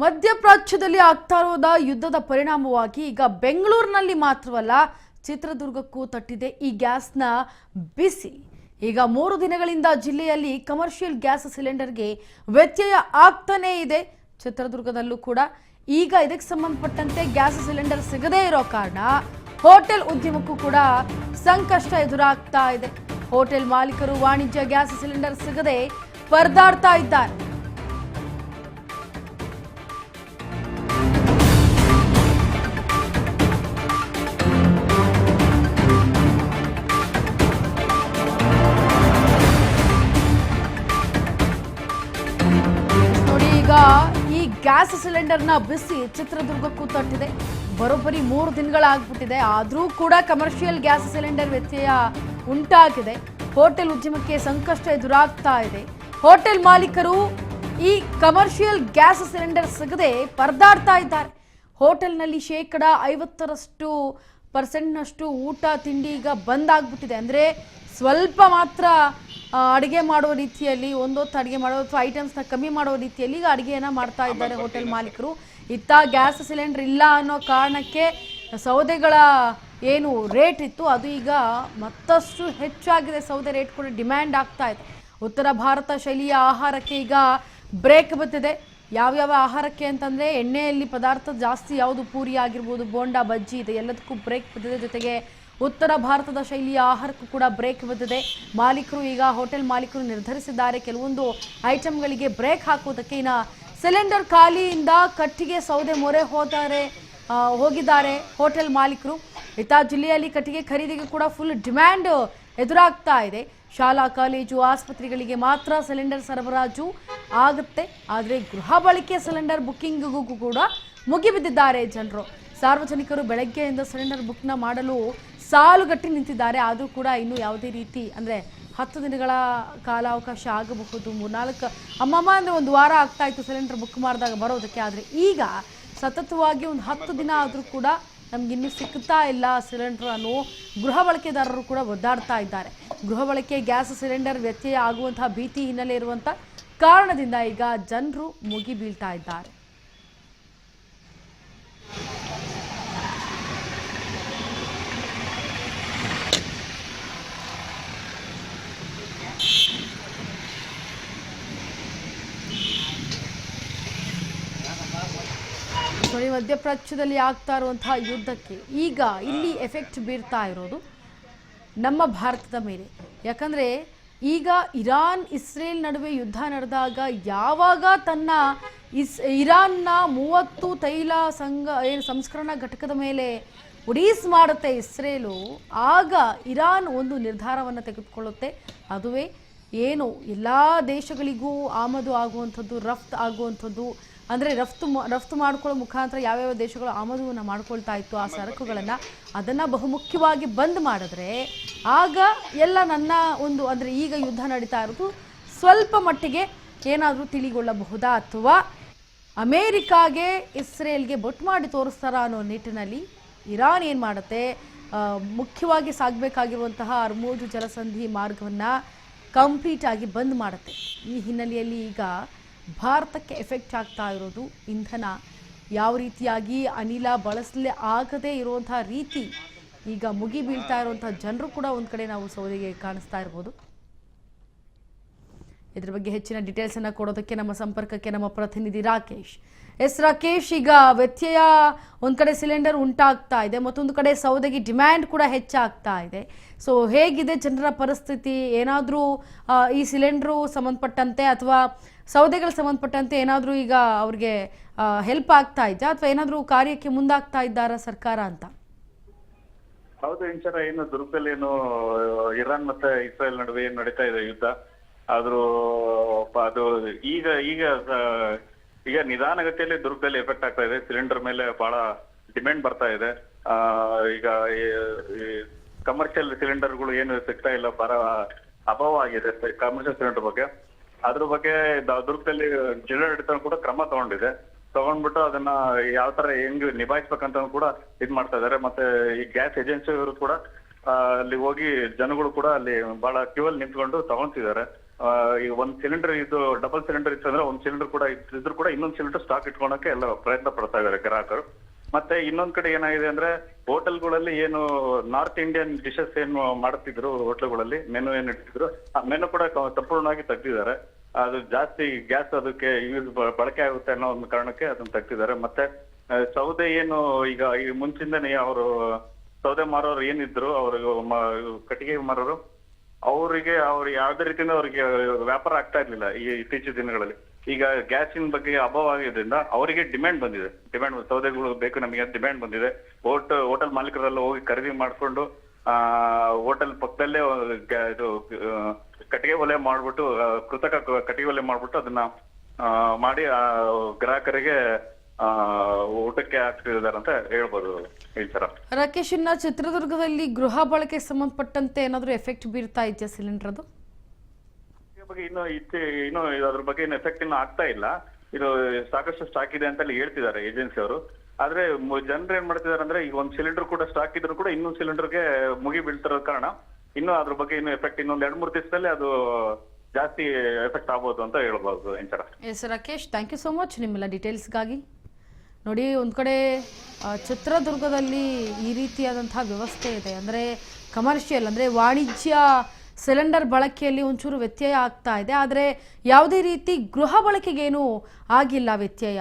ಮಧ್ಯಪ್ರಾಚ್ಯದಲ್ಲಿ ಆಗ್ತಾ ಇರೋದ ಯುದ್ಧದ ಪರಿಣಾಮವಾಗಿ ಈಗ ಬೆಂಗಳೂರಿನಲ್ಲಿ ಮಾತ್ರವಲ್ಲ ಚಿತ್ರದುರ್ಗಕ್ಕೂ ತಟ್ಟಿದೆ ಈ ಗ್ಯಾಸ್ನ ಬಿಸಿ. ಈಗ 3 ದಿನಗಳಿಂದ ಜಿಲ್ಲೆಯಲ್ಲಿ ಕಮರ್ಷಿಯಲ್ ಗ್ಯಾಸ್ ಸಿಲಿಂಡರ್ಗೆ ವ್ಯತ್ಯಯ ಆಗ್ತಾನೇ ಇದೆ. ಚಿತ್ರದುರ್ಗದಲ್ಲೂ ಕೂಡ ಈಗ ಇದಕ್ಕೆ ಸಂಬಂಧಪಟ್ಟಂತೆ ಗ್ಯಾಸ್ ಸಿಲಿಂಡರ್ ಸಿಗದೇ ಇರೋ ಕಾರಣ ಹೋಟೆಲ್ ಉದ್ಯಮಕ್ಕೂ ಕೂಡ ಸಂಕಷ್ಟ ಎದುರಾಗ್ತಾ ಇದೆ. ಹೋಟೆಲ್ ಮಾಲೀಕರು ವಾಣಿಜ್ಯ ಗ್ಯಾಸ್ ಸಿಲಿಂಡರ್ ಸಿಗದೆ ಪರದಾಡ್ತಾ ಇದ್ದಾರೆ. ಈ ಗ್ಯಾಸ್ ಸಿಲಿಂಡರ್ನ ಬಿಸಿ ಚಿತ್ರದುರ್ಗಕ್ಕೂ ತಟ್ಟಿದೆ. ಬರೋಬ್ಬರಿ 3 ದಿನಗಳಾಗ್ಬಿಟ್ಟಿದೆ. ಆದರೂ ಕೂಡ ಕಮರ್ಷಿಯಲ್ ಗ್ಯಾಸ್ ಸಿಲಿಂಡರ್ ವ್ಯತ್ಯಯ ಉಂಟಾಗಿದೆ. ಹೋಟೆಲ್ ಉದ್ಯಮಕ್ಕೆ ಸಂಕಷ್ಟ ಎದುರಾಗ್ತಾ ಇದೆ. ಹೋಟೆಲ್ ಮಾಲೀಕರು ಈ ಕಮರ್ಷಿಯಲ್ ಗ್ಯಾಸ್ ಸಿಲಿಂಡರ್ ಸಿಗದೆ ಪರದಾಡ್ತಾ ಇದ್ದಾರೆ. ಹೋಟೆಲ್ನಲ್ಲಿ 50% ಊಟ ತಿಂಡಿ ಈಗ ಬಂದ್ ಆಗ್ಬಿಟ್ಟಿದೆ. ಅಂದರೆ ಸ್ವಲ್ಪ ಮಾತ್ರ ಅಡುಗೆ ಮಾಡೋ ರೀತಿಯಲ್ಲಿ, ಒಂದೊತ್ತು ಅಡುಗೆ ಮಾಡೋ ಅಥವಾ ಐಟಮ್ಸ್ನ ಕಮ್ಮಿ ಮಾಡೋ ರೀತಿಯಲ್ಲಿ ಈಗ ಅಡುಗೆಯನ್ನು ಮಾಡ್ತಾ ಇದ್ದಾರೆ ಹೋಟೆಲ್ ಮಾಲೀಕರು. ಇತ್ತ ಗ್ಯಾಸ್ ಸಿಲಿಂಡರ್ ಇಲ್ಲ ಅನ್ನೋ ಕಾರಣಕ್ಕೆ ಸೌದೆಗಳ ಏನು ರೇಟ್ ಇತ್ತು ಅದು ಈಗ ಮತ್ತಷ್ಟು ಹೆಚ್ಚಾಗಿದೆ. ಸೌದೆ ರೇಟ್ ಕೂಡ ಡಿಮ್ಯಾಂಡ್ ಆಗ್ತಾ ಇದೆ. ಉತ್ತರ ಭಾರತ ಶೈಲಿಯ ಆಹಾರಕ್ಕೆ ಈಗ ಬ್ರೇಕ್ ಬತ್ತಿದೆ. ಯಾವ್ಯಾವ ಆಹಾರಕ್ಕೆ ಅಂತಂದರೆ ಎಣ್ಣೆಯಲ್ಲಿ ಪದಾರ್ಥ ಜಾಸ್ತಿ ಯಾವುದು, ಪೂರಿ ಆಗಿರ್ಬೋದು, ಬೋಂಡಾ, ಬಜ್ಜಿ ಇದೆ, ಎಲ್ಲದಕ್ಕೂ ಬ್ರೇಕ್ ಬತ್ತಿದೆ. ಜೊತೆಗೆ ಉತ್ತರ ಭಾರತದ ಶೈಲಿಯ ಆಹಾರಕ್ಕೂ ಕೂಡ ಬ್ರೇಕ್ ಬಿದ್ದಿದೆ. ಮಾಲೀಕರು ಈಗ ಹೋಟೆಲ್ ಮಾಲೀಕರು ನಿರ್ಧರಿಸಿದ್ದಾರೆ ಕೆಲವೊಂದು ಐಟಮ್ಗಳಿಗೆ ಬ್ರೇಕ್ ಹಾಕೋದಕ್ಕೆ. ಇನ್ನು ಸಿಲಿಂಡರ್ ಖಾಲಿಯಿಂದ ಕಟ್ಟಿಗೆ ಸೌದೆ ಮೊರೆ ಹೋಗಿದ್ದಾರೆ ಹೋಟೆಲ್ ಮಾಲೀಕರು. ಇತ್ತ ಜಿಲ್ಲೆಯಲ್ಲಿ ಕಟ್ಟಿಗೆ ಖರೀದಿಗೆ ಕೂಡ ಫುಲ್ ಡಿಮ್ಯಾಂಡ್ ಎದುರಾಗ್ತಾ ಇದೆ. ಶಾಲಾ ಕಾಲೇಜು ಆಸ್ಪತ್ರೆಗಳಿಗೆ ಮಾತ್ರ ಸಿಲಿಂಡರ್ ಸರಬರಾಜು ಆಗುತ್ತೆ. ಆದರೆ ಗೃಹ ಬಳಕೆ ಸಿಲಿಂಡರ್ ಬುಕ್ಕಿಂಗ್ಗೂ ಕೂಡ ಮುಗಿಬಿದ್ದಿದ್ದಾರೆ ಜನರು. ಸಾರ್ವಜನಿಕರು ಬೆಳಗ್ಗೆಯಿಂದ ಸಿಲಿಂಡರ್ ಬುಕ್ನ ಮಾಡಲು ಸಾಲುಗಟ್ಟಿ ನಿಂತಿದ್ದಾರೆ. ಆದರೂ ಕೂಡ ಇನ್ನೂ ಯಾವುದೇ ರೀತಿ ಅಂದರೆ 10 ದಿನಗಳ ಕಾಲಾವಕಾಶ ಆಗಬಹುದು. 3-4 ಅಂದರೆ 1 ವಾರ ಆಗ್ತಾ ಇತ್ತು ಸಿಲಿಂಡರ್ ಬುಕ್ ಮಾಡಿದಾಗ ಬರೋದಕ್ಕೆ. ಆದರೆ ಈಗ ಸತತವಾಗಿ ಒಂದು 10 ದಿನ ಆದರೂ ಕೂಡ ನಮಗಿನ್ನೂ ಸಿಗ್ತಾ ಇಲ್ಲ ಸಿಲಿಂಡರ್ ಅನ್ನೋ ಗೃಹ ಬಳಕೆದಾರರು ಕೂಡ ಒದ್ದಾಡ್ತಾ ಇದ್ದಾರೆ. ಗೃಹ ಬಳಕೆ ಗ್ಯಾಸ್ ಸಿಲಿಂಡರ್ ವ್ಯತ್ಯಯ ಆಗುವಂತಹ ಭೀತಿ ಹಿನ್ನೆಲೆ ಇರುವಂಥ ಕಾರಣದಿಂದ ಈಗ ಜನರು ಮುಗಿ ಬೀಳ್ತಾ ಇದ್ದಾರೆ. ಮಧ್ಯಪ್ರಾಚ್ಯದಲ್ಲಿ ಆಗ್ತಾ ಇರುವಂತಹ ಯುದ್ಧಕ್ಕೆ ಈಗ ಇಲ್ಲಿ ಎಫೆಕ್ಟ್ ಬೀರ್ತಾ ಇರೋದು ನಮ್ಮ ಭಾರತದ ಮೇಲೆ. ಯಾಕಂದರೆ ಈಗ ಇರಾನ್ ಇಸ್ರೇಲ್ ನಡುವೆ ಯುದ್ಧ ನಡೆದಾಗ ಯಾವಾಗ ತನ್ನ ಇರಾನ್ನ 30 ತೈಲ ಸಂಸ್ಕರಣಾ ಘಟಕದ ಮೇಲೆ ಉಡೀಸ್ ಮಾಡುತ್ತೆ ಇಸ್ರೇಲು, ಆಗ ಇರಾನ್ ಒಂದು ನಿರ್ಧಾರವನ್ನು ತೆಗೆದುಕೊಳ್ಳುತ್ತೆ. ಅದುವೇ ಏನು ಎಲ್ಲ ದೇಶಗಳಿಗೂ ಆಮದು ಆಗುವಂಥದ್ದು, ರಫ್ತು ಆಗುವಂಥದ್ದು. ಅಂದರೆ ರಫ್ತು ಮಾಡ್ಕೊಳ್ಳೋ ಮುಖಾಂತರ ಯಾವ್ಯಾವ ದೇಶಗಳು ಆಮದುವನ್ನು ಮಾಡ್ಕೊಳ್ತಾ ಇತ್ತು ಆ ಸರಕುಗಳನ್ನು, ಅದನ್ನು ಬಹುಮುಖ್ಯವಾಗಿ ಬಂದ್ ಮಾಡಿದ್ರೆ ಆಗ ಎಲ್ಲ ನನ್ನ ಒಂದು ಅಂದರೆ ಈಗ ಯುದ್ಧ ನಡೀತಾ ಇರೋದು ಸ್ವಲ್ಪ ಮಟ್ಟಿಗೆ ಏನಾದರೂ ತಿಳಿಗೊಳ್ಳಬಹುದಾ, ಅಥವಾ ಅಮೇರಿಕಾಗೆ ಇಸ್ರೇಲ್ಗೆ ಬೊಟ್ಟು ಮಾಡಿ ತೋರಿಸ್ತಾರ ಅನ್ನೋ ನಿಟ್ಟಿನಲ್ಲಿ ಇರಾನ್ ಏನು ಮಾಡುತ್ತೆ, ಮುಖ್ಯವಾಗಿ ಸಾಗಬೇಕಾಗಿರುವಂತಹ ಅರ್ಮೂಜ್ ಜಲಸಂಧಿ ಮಾರ್ಗವನ್ನು ಕಂಪ್ಲೀಟಾಗಿ ಬಂದ್ ಮಾಡುತ್ತೆ. ಈ ಹಿನ್ನೆಲೆಯಲ್ಲಿ ಈಗ ಭಾರತಕ್ಕೆ ಎಫೆಕ್ಟ್ ಆಗ್ತಾ ಇರೋದು ಇಂಧನ, ಯಾವ ರೀತಿಯಾಗಿ ಅನಿಲ ಬಳಸಲೇ ಆಗದೇ ಇರುವಂತಹ ರೀತಿ ಈಗ ಮುಗಿ ಬೀಳ್ತಾ ಇರುವಂತಹ ಜನರು ಕೂಡ ಒಂದು ಕಡೆ ನಾವು ಸೌದೆಗೆ ಕಾಣಿಸ್ತಾ ಇರ್ಬೋದು. ಇದ್ರ ಬಗ್ಗೆ ಹೆಚ್ಚಿನ ಡೀಟೇಲ್ಸ್ ಅನ್ನ ಕೊಡೋದಕ್ಕೆ ನಮ್ಮ ಸಂಪರ್ಕಕ್ಕೆ ನಮ್ಮ ಪ್ರತಿನಿಧಿ ರಾಕೇಶ್. ರಾಕೇಶ್, ಈಗ ವ್ಯತ್ಯಯ ಒಂದು ಕಡೆ ಸಿಲಿಂಡರ್ ಉಂಟಾಗ್ತಾ ಇದೆ, ಮತ್ತೊಂದು ಕಡೆ ಸೌದೆಗೆ ಡಿಮ್ಯಾಂಡ್ ಕೂಡ ಹೆಚ್ಚಾಗ್ತಾ ಇದೆ. ಸೊ ಹೇಗಿದೆ ಜನರ ಪರಿಸ್ಥಿತಿ? ಏನಾದರೂ ಈ ಸಿಲಿಂಡ್ರು ಸಂಬಂಧಪಟ್ಟಂತೆ ಅಥವಾ ಸೌದೆಗಳು ಸಂಬಂಧಪಟ್ಟಂತೆ ಏನಾದರೂ ಈಗ ಅವ್ರಿಗೆ ಹೆಲ್ಪ್ ಆಗ್ತಾ ಇದೆಯಾ, ಅಥವಾ ಏನಾದರೂ ಕಾರ್ಯಕ್ಕೆ ಮುಂದಾಗ್ತಾ ಇದ್ದಾರಾ ಸರ್ಕಾರ ಅಂತ? ಹೌದು ಇಂಚರ, ಏನು ದುರ್ಗದಲ್ಲಿ ಏನು ಇರಾನ್ ಮತ್ತೆ ಇಸ್ರೇಲ್ ನಡುವೆ ಏನು ನಡೀತಾ ಇದೆ ಯುದ್ಧ, ಆದ್ರೂ ಅದು ಈಗ ಈಗ ಈಗ ನಿಧಾನಗತಿಯಲ್ಲಿ ದುರ್ಗದಲ್ಲಿ ಎಫೆಕ್ಟ್ ಆಗ್ತಾ ಇದೆ. ಸಿಲಿಂಡರ್ ಮೇಲೆ ಬಹಳ ಡಿಮ್ಯಾಂಡ್ ಬರ್ತಾ ಇದೆ. ಈಗ ಕಮರ್ಷಿಯಲ್ ಸಿಲಿಂಡರ್ಗಳು ಏನು ಸಿಗ್ತಾ ಇಲ್ಲ, ಅಭಾವ ಆಗಿದೆ ಕಮರ್ಷಿಯಲ್ ಸಿಲಿಂಡರ್ ಬಗ್ಗೆ. ಅದ್ರ ಬಗ್ಗೆ ದುರ್ಗದಲ್ಲಿ ಜಿಲ್ಲಾಡಳಿತ ಕೂಡ ಕ್ರಮ ತಗೊಂಡ್ಬಿಟ್ಟು ಅದನ್ನ ಯಾವ ತರ ಹೆಂಗ್ ನಿಭಾಯಿಸ್ಬೇಕಂತ ಕೂಡ ಇದ್ ಮಾಡ್ತಾ ಇದಾರೆ. ಮತ್ತೆ ಈ ಗ್ಯಾಸ್ ಏಜೆನ್ಸಿಯವರು ಕೂಡ ಅಲ್ಲಿ ಹೋಗಿ ಜನಗಳು ಕೂಡ ಅಲ್ಲಿ ಬಹಳ ಕ್ಯೂ ಅಲ್ಲಿ ನಿಂತ್ಕೊಂಡು ತಗೊಂತಿದ್ದಾರೆ. ಈಗ ಒಂದ್ ಸಿಲಿಂಡರ್ ಇದು ಡಬಲ್ ಸಿಲಿಂಡರ್ ಇತ್ತು ಅಂದ್ರೆ ಒಂದ್ ಸಿಲಿಂಡರ್ ಕೂಡ ಇದ್ರು ಕೂಡ ಇನ್ನೊಂದ್ ಸಿಲಿಂಡರ್ ಸ್ಟಾಕ್ ಇಟ್ಕೊಳಕ್ಕೆ ಎಲ್ಲ ಪ್ರಯತ್ನ ಪಡ್ತಾ ಇದಾರೆ ಗ್ರಾಹಕರು. ಮತ್ತೆ ಇನ್ನೊಂದ್ ಕಡೆ ಏನಾಗಿದೆ ಅಂದ್ರೆ ಹೋಟೆಲ್ಗಳಲ್ಲಿ ಏನು ನಾರ್ತ್ ಇಂಡಿಯನ್ ಡಿಶಸ್ ಏನು ಮಾಡ್ತಿದ್ರು ಹೋಟೆಲ್ಗಳಲ್ಲಿ ಮೆನು ಏನ್ ಇಟ್ಟಿದ್ರು ಆ ಮೆನು ಕೂಡ ಸಂಪೂರ್ಣವಾಗಿ ತೆಗ್ದಿದ್ದಾರೆ. ಅದು ಜಾಸ್ತಿ ಗ್ಯಾಸ್ ಅದಕ್ಕೆ ಯೂಸ್ ಬಳಕೆ ಆಗುತ್ತೆ ಅನ್ನೋ ಒಂದು ಕಾರಣಕ್ಕೆ ಅದನ್ನ ತೆಗ್ದಿದ್ದಾರೆ. ಮತ್ತೆ ಸೌದೆ ಏನು ಈಗ ಮುಂಚಿಂದನೇ ಅವರು ಸೌದೆ ಮಾರೋರು ಏನಿದ್ರು ಅವರು ಕಟ್ಟಿಗೆ ಮಾರೋರು ಅವರಿಗೆ ಅವ್ರು ಯಾವ್ದೇ ರೀತಿಯಿಂದ ಅವ್ರಿಗೆ ವ್ಯಾಪಾರ ಆಗ್ತಾ ಇರ್ಲಿಲ್ಲ ಈ ಇತ್ತೀಚಿನ ದಿನಗಳಲ್ಲಿ. ಈಗ ಗ್ಯಾಸಿನ ಬಗ್ಗೆ ಅಭಾವ ಆಗಿದ್ರಿಂದ ಅವರಿಗೆ ಡಿಮ್ಯಾಂಡ್ ಬಂದಿದೆ. ಸೌದೆಗಳು ಬೇಕು ನಮಗೆ ಡಿಮ್ಯಾಂಡ್ ಬಂದಿದೆ. ಹೋಟೆಲ್ ಮಾಲೀಕರೆಲ್ಲ ಹೋಗಿ ಖರೀದಿ ಮಾಡ್ಕೊಂಡು ಹೋಟೆಲ್ ಪಕ್ಕದಲ್ಲೇ ಇದು ಕಟ್ಟಿಗೆ ಒಲೆ ಮಾಡ್ಬಿಟ್ಟು ಕೃತಕ ಕಟ್ಟಿಗೆ ಒಲೆ ಮಾಡ್ಬಿಟ್ಟು ಅದನ್ನ ಮಾಡಿ ಗ್ರಾಹಕರಿಗೆ ಊಟಕ್ಕೆ ಹಾಕ್ತಿದ್ದಾರೆ ಅಂತ ಹೇಳ್ಬೋದು ಈ ತರ. ರಾಕೇಶ್, ಇನ್ನ ಚಿತ್ರದುರ್ಗದಲ್ಲಿ ಗೃಹ ಬಳಕೆಗೆ ಸಂಬಂಧಪಟ್ಟಂತೆ ಏನಾದ್ರು ಎಫೆಕ್ಟ್ ಬೀರ್ತಾ ಇದೆಯಾ ಸಿಲಿಂಡರ್ ಅದು? ಬಗ್ಗೆ ಇನ್ನು ಅದ್ರ ಬಗ್ಗೆ ಏನು ಎಫೆಕ್ಟ್ ಇನ್ನು ಆಗ್ತಾ ಇಲ್ಲ. ಇದು ಸಾಕಷ್ಟು ಸ್ಟಾಕ್ ಇದೆ ಅಂತ ಹೇಳ್ತಿದ್ದಾರೆ ಏಜೆನ್ಸಿ ಅವರು. ಆದ್ರೆ ಜನರು ಏನ್ ಮಾಡ್ತಿದಾರೆ ಅಂದ್ರೆ ಈಗ ಒಂದ್ ಸಿಲಿಂಡರ್ ಕೂಡ ಸ್ಟಾಕ್ ಇದ್ರು ಕೂಡ ಇನ್ನೊಂದ್ ಸಿಲಿಂಡರ್ಗೆ ಮುಗಿ ಬೀಳ್ತಿರೋ ಕಾರಣ ಇನ್ನು ಅದ್ರ ಬಗ್ಗೆ ಇನ್ನು ಎಫೆಕ್ಟ್ ಇನ್ನೊಂದ್ 2-3 ದಿವಸದಲ್ಲಿ ಅದು ಜಾಸ್ತಿ ಎಫೆಕ್ಟ್ ಆಗ್ಬೋದು ಅಂತ ಹೇಳ್ಬೋದು Inchara. Yes Rakesh, thank you so much ನಿಮ್ಮೆಲ್ಲ ಡೀಟೇಲ್ಸ್ಗಾಗಿ. ನೋಡಿ, ಒಂದು ಕಡೆ ಚಿತ್ರದುರ್ಗದಲ್ಲಿ ಈ ರೀತಿಯಾದಂತಹ ವ್ಯವಸ್ಥೆ ಇದೆ. ಅಂದರೆ ಕಮರ್ಷಿಯಲ್ ಅಂದರೆ ವಾಣಿಜ್ಯ ಸಿಲಿಂಡರ್ ಬಳಕೆಯಲ್ಲಿ ಒಂಚೂರು ವ್ಯತ್ಯಯ ಆಗ್ತಾ ಇದೆ. ಆದರೆ ಯಾವುದೇ ರೀತಿ ಗೃಹ ಬಳಕೆಗೇನೂ ಆಗಿಲ್ಲ ವ್ಯತ್ಯಯ.